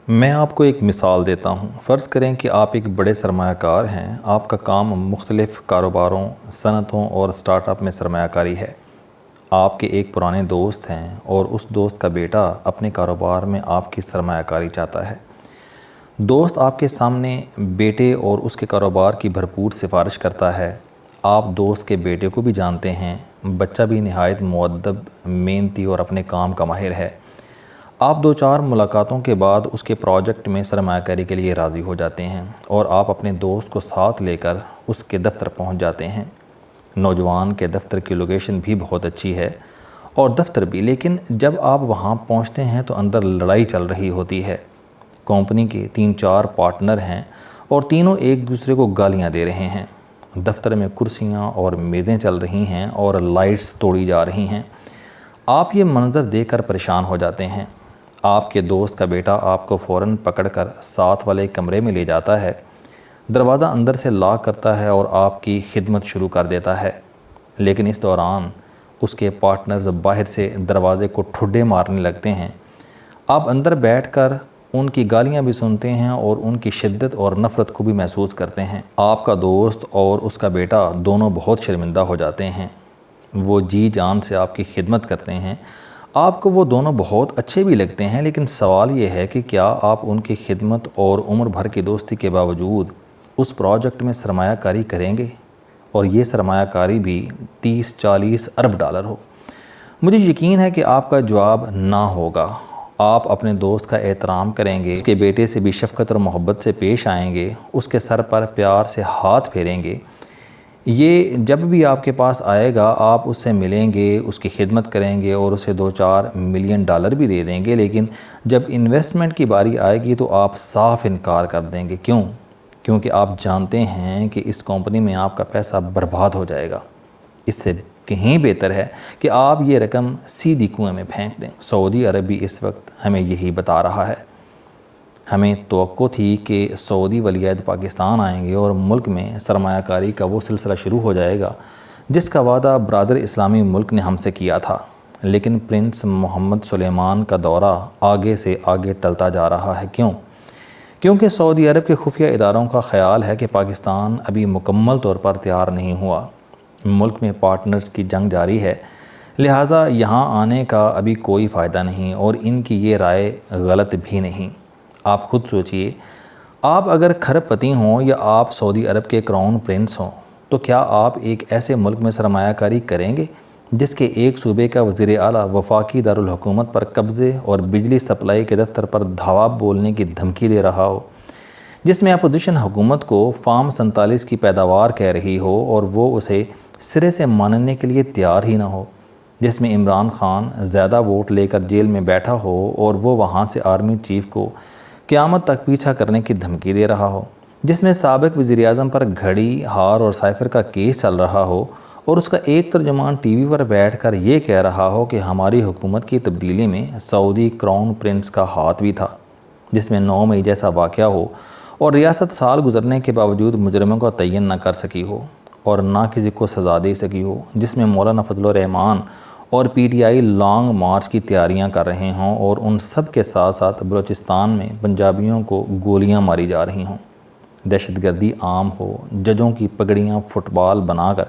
میں آپ کو ایک مثال دیتا ہوں۔ فرض کریں کہ آپ ایک بڑے سرمایہ کار ہیں۔ آپ کا کام مختلف کاروباروں، صنعتوں اور سٹارٹ اپ میں سرمایہ کاری ہے۔ آپ کے ایک پرانے دوست ہیں اور اس دوست کا بیٹا اپنے کاروبار میں آپ کی سرمایہ کاری چاہتا ہے۔ دوست آپ کے سامنے بیٹے اور اس کے کاروبار کی بھرپور سفارش کرتا ہے۔ آپ دوست کے بیٹے کو بھی جانتے ہیں۔ بچہ بھی نہایت مؤدب، محنتی اور اپنے کام کا ماہر ہے۔ آپ 2-4 ملاقاتوں کے بعد اس کے پروجیکٹ میں سرمایہ کاری کے لیے راضی ہو جاتے ہیں اور آپ اپنے دوست کو ساتھ لے کر اس کے دفتر پہنچ جاتے ہیں۔ نوجوان کے دفتر کی لوکیشن بھی بہت اچھی ہے اور دفتر بھی، لیکن جب آپ وہاں پہنچتے ہیں تو اندر لڑائی چل رہی ہوتی ہے۔ کمپنی کے 3-4 پارٹنر ہیں اور تینوں ایک دوسرے کو گالیاں دے رہے ہیں۔ دفتر میں کرسیاں اور میزیں چل رہی ہیں اور لائٹس توڑی جا رہی ہیں۔ آپ یہ منظر دیکھ کر پریشان ہو جاتے ہیں۔ آپ کے دوست کا بیٹا آپ کو فوراً پکڑ کر ساتھ والے کمرے میں لے جاتا ہے، دروازہ اندر سے لاک کرتا ہے اور آپ کی خدمت شروع کر دیتا ہے۔ لیکن اس دوران اس کے پارٹنرز باہر سے دروازے کو ٹھڈے مارنے لگتے ہیں۔ آپ اندر بیٹھ کر ان کی گالیاں بھی سنتے ہیں اور ان کی شدت اور نفرت کو بھی محسوس کرتے ہیں۔ آپ کا دوست اور اس کا بیٹا دونوں بہت شرمندہ ہو جاتے ہیں۔ وہ جی جان سے آپ کی خدمت کرتے ہیں۔ آپ کو وہ دونوں بہت اچھے بھی لگتے ہیں، لیکن سوال یہ ہے کہ کیا آپ ان کی خدمت اور عمر بھر کی دوستی کے باوجود اس پروجیکٹ میں سرمایہ کاری کریں گے، اور یہ سرمایہ کاری بھی 30-40 ارب ڈالر ہو؟ مجھے یقین ہے کہ آپ کا جواب نہ ہوگا۔ آپ اپنے دوست کا احترام کریں گے، اس کے بیٹے سے بھی شفقت اور محبت سے پیش آئیں گے، اس کے سر پر پیار سے ہاتھ پھیریں گے۔ یہ جب بھی آپ کے پاس آئے گا آپ اس سے ملیں گے، اس کی خدمت کریں گے اور اسے 2-4 ملین ڈالر بھی دے دیں گے، لیکن جب انویسٹمنٹ کی باری آئے گی تو آپ صاف انکار کر دیں گے۔ کیوں؟ کیونکہ آپ جانتے ہیں کہ اس کمپنی میں آپ کا پیسہ برباد ہو جائے گا۔ اس سے کہیں بہتر ہے کہ آپ یہ رقم سیدھی کنویں میں پھینک دیں۔ سعودی عرب بھی اس وقت ہمیں یہی بتا رہا ہے۔ ہمیں توقع تھی کہ سعودی ولی عہد پاکستان آئیں گے اور ملک میں سرمایہ کاری کا وہ سلسلہ شروع ہو جائے گا جس کا وعدہ برادر اسلامی ملک نے ہم سے کیا تھا، لیکن پرنس محمد سلیمان کا دورہ آگے سے آگے ٹلتا جا رہا ہے۔ کیوں؟ کیونکہ سعودی عرب کے خفیہ اداروں کا خیال ہے کہ پاکستان ابھی مکمل طور پر تیار نہیں ہوا۔ ملک میں پارٹنرز کی جنگ جاری ہے، لہٰذا یہاں آنے کا ابھی کوئی فائدہ نہیں، اور ان کی یہ رائے غلط بھی نہیں۔ آپ خود سوچئے، آپ اگر کھرب پتی ہوں یا آپ سعودی عرب کے کراؤن پرنس ہوں تو کیا آپ ایک ایسے ملک میں سرمایہ کاری کریں گے جس کے ایک صوبے کا وزیر اعلیٰ وفاقی دارالحکومت پر قبضے اور بجلی سپلائی کے دفتر پر دھاوا بولنے کی دھمکی دے رہا ہو، جس میں اپوزیشن حکومت کو فارم 47 کی پیداوار کہہ رہی ہو اور وہ اسے سرے سے ماننے کے لیے تیار ہی نہ ہو، جس میں عمران خان زیادہ ووٹ لے کر جیل میں بیٹھا ہو اور وہ وہاں سے آرمی چیف کو قیامت تک پیچھا کرنے کی دھمکی دے رہا ہو، جس میں سابق وزیر اعظم پر گھڑی، ہار اور سائفر کا کیس چل رہا ہو اور اس کا ایک ترجمان ٹی وی پر بیٹھ کر یہ کہہ رہا ہو کہ ہماری حکومت کی تبدیلی میں سعودی کراؤن پرنس کا ہاتھ بھی تھا، جس میں 9 مئی جیسا واقعہ ہو اور ریاست سال گزرنے کے باوجود مجرموں کا تعین نہ کر سکی ہو اور نہ کسی کو سزا دے سکی ہو، جس میں مولانا فضل الرحمان اور P T I long march کی تیاریاں کر رہے ہوں اور ان سب کے ساتھ ساتھ بلوچستان میں پنجابیوں کو گولیاں ماری جا رہی ہوں، دہشت گردی عام ہو، ججوں کی پگڑیاں فٹ بال بنا کر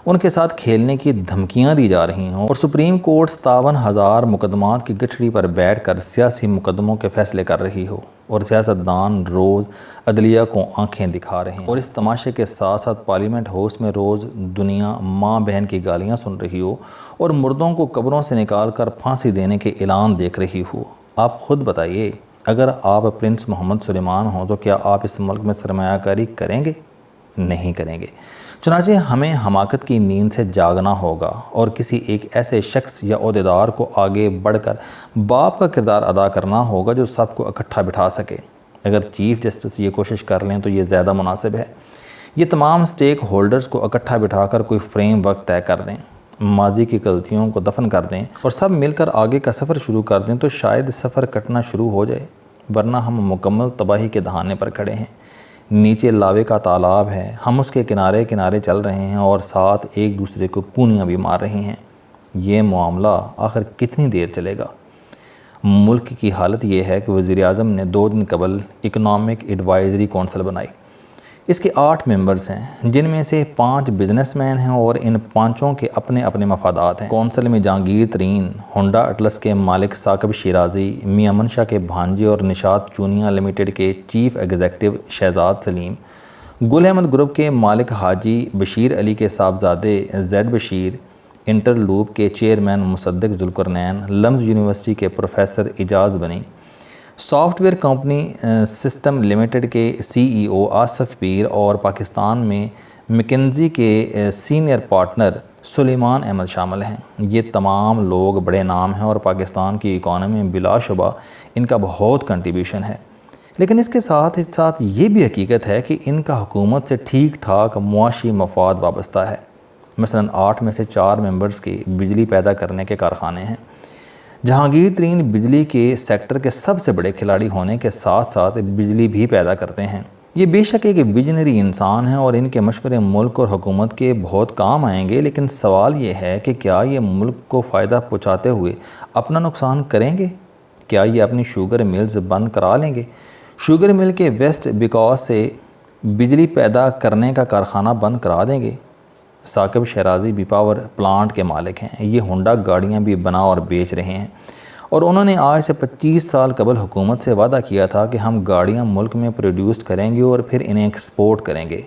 ان کے ساتھ کھیلنے کی دھمکیاں دی جا رہی ہوں اور سپریم کورٹ 57,000 مقدمات کی گٹھڑی پر بیٹھ کر سیاسی مقدموں کے فیصلے کر رہی ہو اور سیاستدان روز عدلیہ کو آنکھیں دکھا رہے ہیں، اور اس تماشے کے ساتھ ساتھ پارلیمنٹ ہاؤس میں روز دنیا ماں بہن کی گالیاں سن رہی ہو اور مردوں کو قبروں سے نکال کر پھانسی دینے کے اعلان دیکھ رہی ہو۔ آپ خود بتائیے، اگر آپ پرنس محمد سلیمان ہوں تو کیا آپ اس ملک میں سرمایہ کاری کریں گے؟ نہیں کریں گے۔ چنانچہ ہمیں حماقت کی نیند سے جاگنا ہوگا اور کسی ایک ایسے شخص یا عہدیدار کو آگے بڑھ کر باپ کا کردار ادا کرنا ہوگا جو سب کو اکٹھا بٹھا سکے۔ اگر چیف جسٹس یہ کوشش کر لیں تو یہ زیادہ مناسب ہے۔ یہ تمام سٹیک ہولڈرز کو اکٹھا بٹھا کر کوئی فریم ورک طے کر دیں، ماضی کی غلطیوں کو دفن کر دیں اور سب مل کر آگے کا سفر شروع کر دیں تو شاید سفر کٹنا شروع ہو جائے، ورنہ ہم مکمل تباہی کے دہانے پر کھڑے ہیں۔ نیچے لاوے کا تالاب ہے، ہم اس کے کنارے کنارے چل رہے ہیں اور ساتھ ایک دوسرے کو کونیاں بھی مار رہے ہیں۔ یہ معاملہ آخر کتنی دیر چلے گا؟ ملک کی حالت یہ ہے کہ وزیر اعظم نے 2 دن قبل اکنامک ایڈوائزری کونسل بنائی۔ اس کے 8 ممبرز ہیں، جن میں سے 5 بزنس مین ہیں اور ان 5 کے اپنے اپنے مفادات ہیں۔ کونسل میں جہانگیر ترین، ہونڈا اٹلس کے مالک ثاقب شیرازی، میاں منشا کے بھانجے اور نشاط چونیاں لمیٹڈ کے چیف ایگزیکٹو شہزاد سلیم، گل احمد گروپ کے مالک حاجی بشیر علی کے صاحبزادے زید بشیر، انٹر لوپ کے چیئرمین مصدق ذوالقرنین، لمز یونیورسٹی کے پروفیسر اعجاز بنی، soft where company system limited کے سی ای او آصف پیر اور پاکستان میں مکنزی کے سینئر پارٹنر سلیمان احمد شامل ہیں۔ یہ تمام لوگ بڑے نام ہیں اور پاکستان کی اکانومی میں بلا شبہ ان کا بہت کنٹریبیوشن ہے، لیکن اس کے ساتھ ساتھ یہ بھی حقیقت ہے کہ ان کا حکومت سے ٹھیک ٹھاک معاشی مفاد وابستہ ہے۔ مثلاً 8 میں سے 4 ممبرز کے بجلی پیدا کرنے کے کارخانے ہیں۔ جہانگیر ترین بجلی کے سیکٹر کے سب سے بڑے کھلاڑی ہونے کے ساتھ ساتھ بجلی بھی پیدا کرتے ہیں۔ یہ بے شک ایک ویژنری انسان ہیں اور ان کے مشورے ملک اور حکومت کے بہت کام آئیں گے، لیکن سوال یہ ہے کہ کیا یہ ملک کو فائدہ پہنچاتے ہوئے اپنا نقصان کریں گے؟ کیا یہ اپنی شوگر ملز بند کرا لیں گے؟ شوگر مل کے ویسٹ بیکاز سے بجلی پیدا کرنے کا کارخانہ بند کرا دیں گے؟ ثاقب شیرازی بھی پاور پلانٹ کے مالک ہیں، یہ ہونڈا گاڑیاں بھی بنا اور بیچ رہے ہیں، اور انہوں نے آج سے 25 سال قبل حکومت سے وعدہ کیا تھا کہ ہم گاڑیاں ملک میں پروڈیوس کریں گے اور پھر انہیں ایکسپورٹ کریں گے،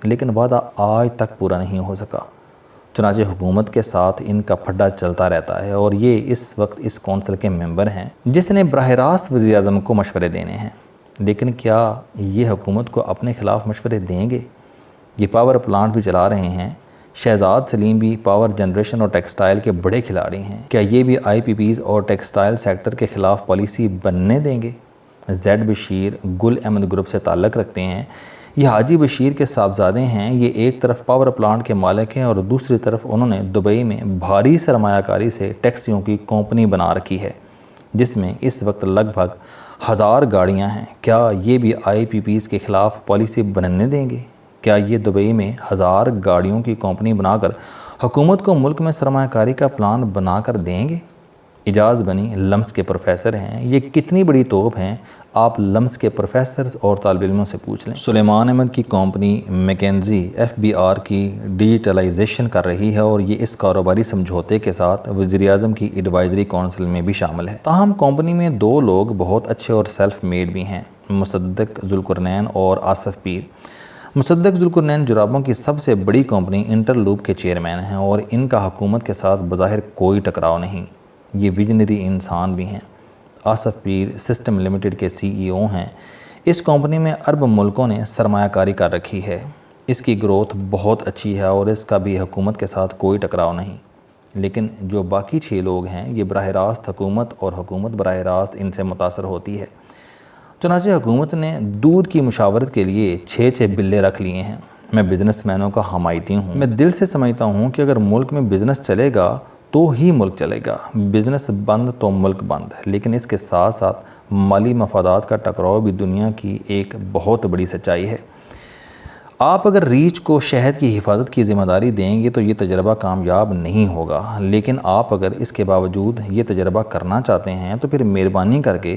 لیکن وعدہ آج تک پورا نہیں ہو سکا۔ چنانچہ حکومت کے ساتھ ان کا پھڈا چلتا رہتا ہے اور یہ اس وقت اس کونسل کے ممبر ہیں جس نے براہ راست وزیر اعظم کو مشورے دینے ہیں، لیکن کیا یہ حکومت کو اپنے خلاف مشورے دیں گے؟ یہ پاور پلانٹ بھی چلا رہے ہیں۔ شہزاد سلیم بھی پاور جنریشن اور ٹیکسٹائل کے بڑے کھلاڑی ہیں، کیا یہ بھی آئی پی پیز اور ٹیکسٹائل سیکٹر کے خلاف پالیسی بننے دیں گے؟ زید بشیر گل احمد گروپ سے تعلق رکھتے ہیں، یہ حاجی بشیر کے صاحبزادے ہیں۔ یہ ایک طرف پاور پلانٹ کے مالک ہیں اور دوسری طرف انہوں نے دبئی میں بھاری سرمایہ کاری سے ٹیکسیوں کی کمپنی بنا رکھی ہے، جس میں اس وقت لگ بھگ 1000 گاڑیاں ہیں۔ کیا یہ بھی آئی پی پیز کے خلاف پالیسی بننے دیں گے؟ کیا یہ دبئی میں 1000 گاڑیوں کی کمپنی بنا کر حکومت کو ملک میں سرمایہ کاری کا پلان بنا کر دیں گے؟ اعجاز بنی لمز کے پروفیسر ہیں، یہ کتنی بڑی توپ ہیں، آپ لمز کے پروفیسرز اور طالب علموں سے پوچھ لیں۔ سلیمان احمد کی کمپنی مکنزی FBR کی ڈیجیٹلائزیشن کر رہی ہے اور یہ اس کاروباری سمجھوتے کے ساتھ وزیر اعظم کی ایڈوائزری کونسل میں بھی شامل ہے۔ تاہم کمپنی میں 2 لوگ بہت اچھے اور سیلف میڈ بھی ہیں، مصدق ذوالقرنین اور آصف پیر۔ مصدق ذوالقرنین جرابوں کی سب سے بڑی کمپنی انٹر لوپ کے چیئرمین ہیں اور ان کا حکومت کے ساتھ بظاہر کوئی ٹکراؤ نہیں، یہ ویژنری انسان بھی ہیں۔ آصف پیر سسٹم لمیٹڈ کے سی ای او ہیں، اس کمپنی میں عرب ملکوں نے سرمایہ کاری کر رکھی ہے، اس کی گروتھ بہت اچھی ہے اور اس کا بھی حکومت کے ساتھ کوئی ٹکراؤ نہیں، لیکن جو باقی 6 لوگ ہیں یہ براہ راست حکومت اور حکومت براہ راست ان سے متاثر ہوتی ہے۔ چنانچہ حکومت نے دودھ کی مشاورت کے لیے 6 بلے رکھ لیے ہیں۔ میں بزنس مینوں کا حمایتی ہوں، میں دل سے سمجھتا ہوں کہ اگر ملک میں بزنس چلے گا تو ہی ملک چلے گا، بزنس بند تو ملک بند، لیکن اس کے ساتھ ساتھ مالی مفادات کا ٹکراؤ بھی دنیا کی ایک بہت بڑی سچائی ہے۔ آپ اگر ریچھ کو شہد کی حفاظت کی ذمہ داری دیں گے تو یہ تجربہ کامیاب نہیں ہوگا، لیکن آپ اگر اس کے باوجود یہ تجربہ کرنا چاہتے ہیں تو پھر مہربانی کر کے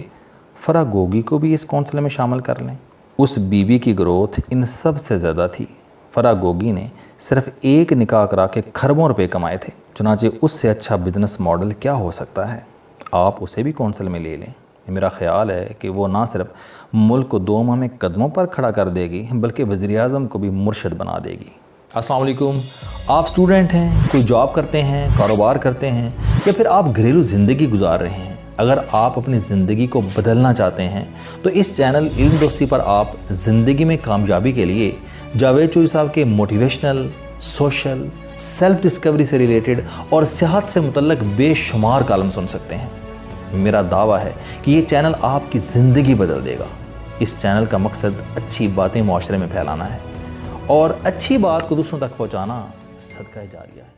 فرا گوگی کو بھی اس کونسل میں شامل کر لیں۔ اس بی بی کی گروتھ ان سب سے زیادہ تھی۔ فرا گوگی نے صرف 1 نکاح کرا کے کھربوں روپے کمائے تھے، چنانچہ اس سے اچھا بزنس ماڈل کیا ہو سکتا ہے؟ آپ اسے بھی کونسل میں لے لیں۔ میرا خیال ہے کہ وہ نہ صرف ملک کو 2 ماہ میں قدموں پر کھڑا کر دے گی بلکہ وزیر اعظم کو بھی مرشد بنا دے گی۔ السلام علیکم، آپ اسٹوڈنٹ ہیں، کوئی جاب کرتے ہیں، کاروبار کرتے ہیں یا پھر آپ گھریلو زندگی گزار رہے ہیں، اگر آپ اپنی زندگی کو بدلنا چاہتے ہیں تو اس چینل علم دوستی پر آپ زندگی میں کامیابی کے لیے جاوید چوہدری صاحب کے موٹیویشنل، سوشل، سیلف ڈسکوری سے ریلیٹڈ اور صحت سے متعلق بے شمار کالم سن سکتے ہیں۔ میرا دعویٰ ہے کہ یہ چینل آپ کی زندگی بدل دے گا۔ اس چینل کا مقصد اچھی باتیں معاشرے میں پھیلانا ہے اور اچھی بات کو دوسروں تک پہنچانا صدقہ جاریہ ہے۔